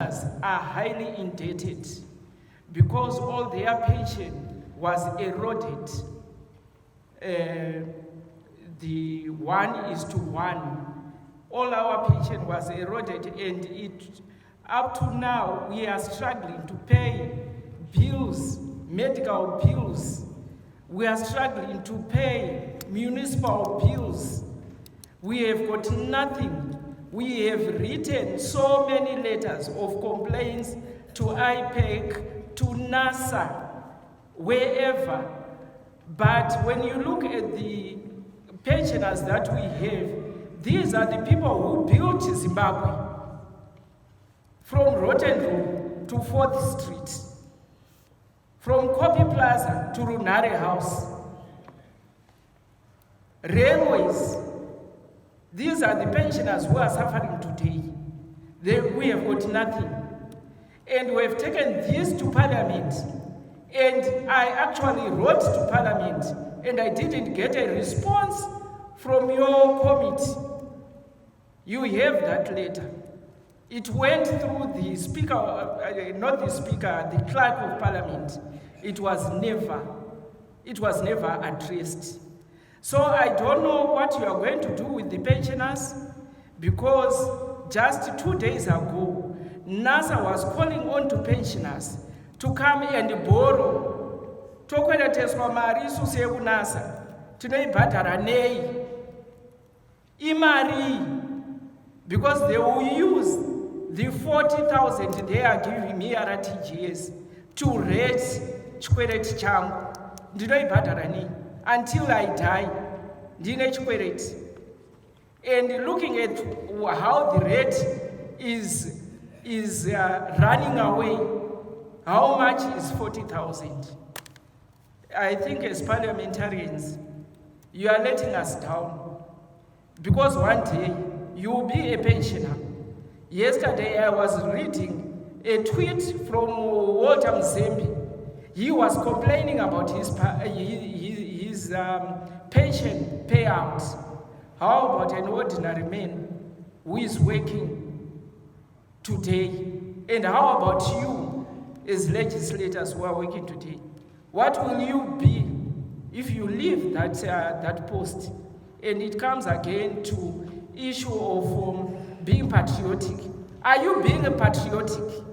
are highly indebted because all their pension was eroded. The 1:1. All our pension was eroded, and up to now we are struggling to pay bills, medical bills. We are struggling to pay municipal bills. We have got nothing. We have written so many letters of complaints to IPEC, to NASA, wherever. But when you look at the pensioners that we have, these are the people who built Zimbabwe, from Rotten Row to 4th Street, from Kopi Plaza to Runare House, railways. These are the pensioners who are suffering today. We have got nothing. And we have taken this to Parliament. And I actually wrote to Parliament, and I didn't get a response from your committee. You have that letter. It went through the speaker, not the speaker, the clerk of Parliament. It was never addressed. So I don't know what you are going to do with the pensioners, because just 2 days ago, NASA was calling on to pensioners to come and borrow. Tokweleteswa mari isuse kunasa. Tinoibhadhara nei. Imari. Because they will use the 40,000 they are giving me at TGS to raise chikweret changu. Ndinoibhadhara nei. Until I die, ndine chikweret. And looking at how the rate is running away, how much is 40,000? I think as parliamentarians, you are letting us down. Because one day, you will be a pensioner. Yesterday, I was reading a tweet from Walter Mzembe. He was complaining about his pension payout. How about an ordinary man who is working today? And how about you as legislators who are working today? What will you be if you leave that post? And it comes again to issue of being patriotic. Are you being patriotic?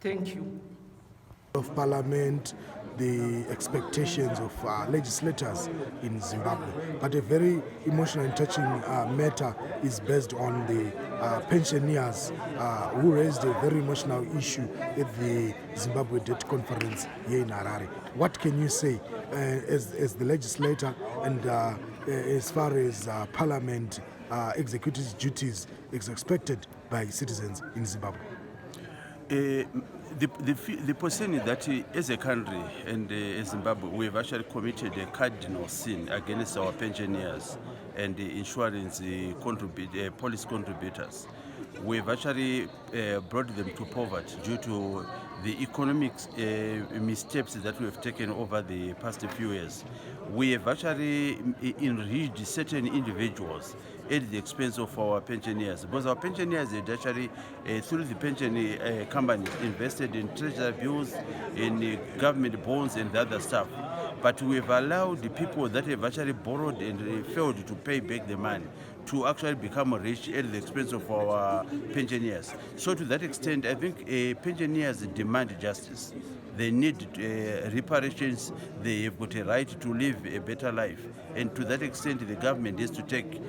Thank you. Of Parliament, the expectations of legislators in Zimbabwe. But a very emotional and touching matter is based on the pensioners who raised a very emotional issue at the Zimbabwe Debt Conference here in Harare. What can you say as the legislator and as far as Parliament executive duties is expected by citizens in Zimbabwe? The position is that as a country and as Zimbabwe, we have actually committed a cardinal sin against our pensioners and the insurance policy contributors. We have actually brought them to poverty due to the economic missteps that we have taken over the past few years. We have actually enriched certain individuals at the expense of our pensioners, because our pensioners had actually, through the pension companies, invested in treasury bills, in government bonds and the other stuff. But we have allowed the people that have actually borrowed and failed to pay back the money to actually become rich at the expense of our pensioners. So to that extent, I think pensioners demand justice. They need reparations. They have got a right to live a better life. And to that extent, the government has to take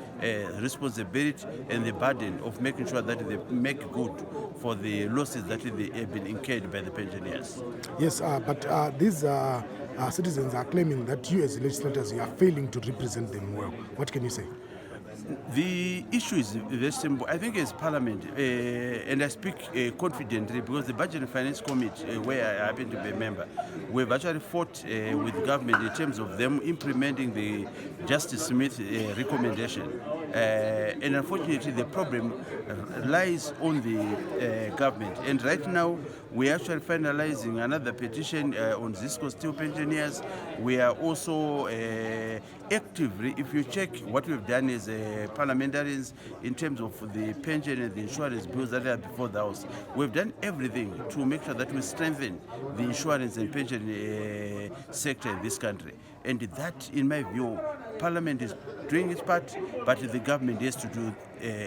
responsibility and the burden of making sure that they make good for the losses that they have been incurred by the pensioners. Yes, but these citizens are claiming that you as legislators are failing to represent them well. What can you say? The issue is very simple. I think as Parliament, and I speak confidently because the Budget and Finance Committee, where I happen to be a member, we've actually fought with government in terms of them implementing the Justice Smith recommendation. And unfortunately, the problem lies on the government. And right now, we are actually finalizing another petition on Zisco Steel pensioners. We are also actively, if you check what we've done as parliamentarians in terms of the pension and the insurance bills that are before the House, we've done everything to make sure that we strengthen the insurance and pension sector in this country. And that, in my view, Parliament is doing its part, but the government has to do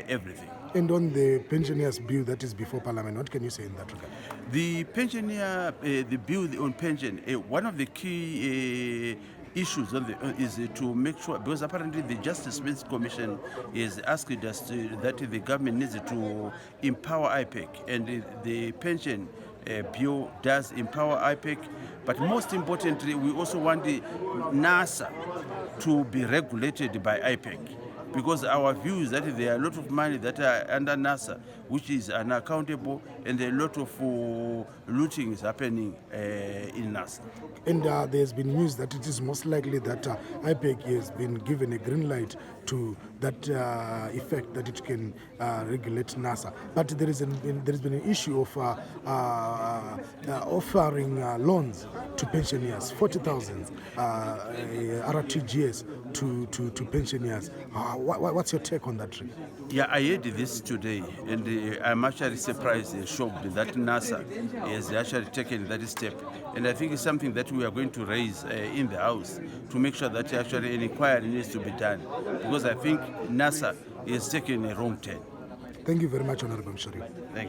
everything. And on the pensioners bill that is before Parliament, what can you say in that regard? The pensioner, the bill on pension, one of the key issues is to make sure, because apparently the Justice Commission is asking us that the government needs to empower IPEC, and the pension bill does empower IPEC, but most importantly, we also want the NASA to be regulated by IPEC, because our view is that there are a lot of money that are under NASA, which is unaccountable, and a lot of looting is happening in NASA. And there's been news that it is most likely that IPEC has been given a green light to that effect, that it can regulate NASA. But there's been an issue of offering loans to pensioners, 40,000 RTGS to pensioners. What's your take on that? Yeah, I heard this today, and I'm actually surprised and shocked that NASA has actually taken that step. And I think it's something that we are going to raise in the House to make sure that actually an inquiry needs to be done, because I think NASA is taking a wrong turn. Thank you very much, Honorable Mushoriwa. Thank you.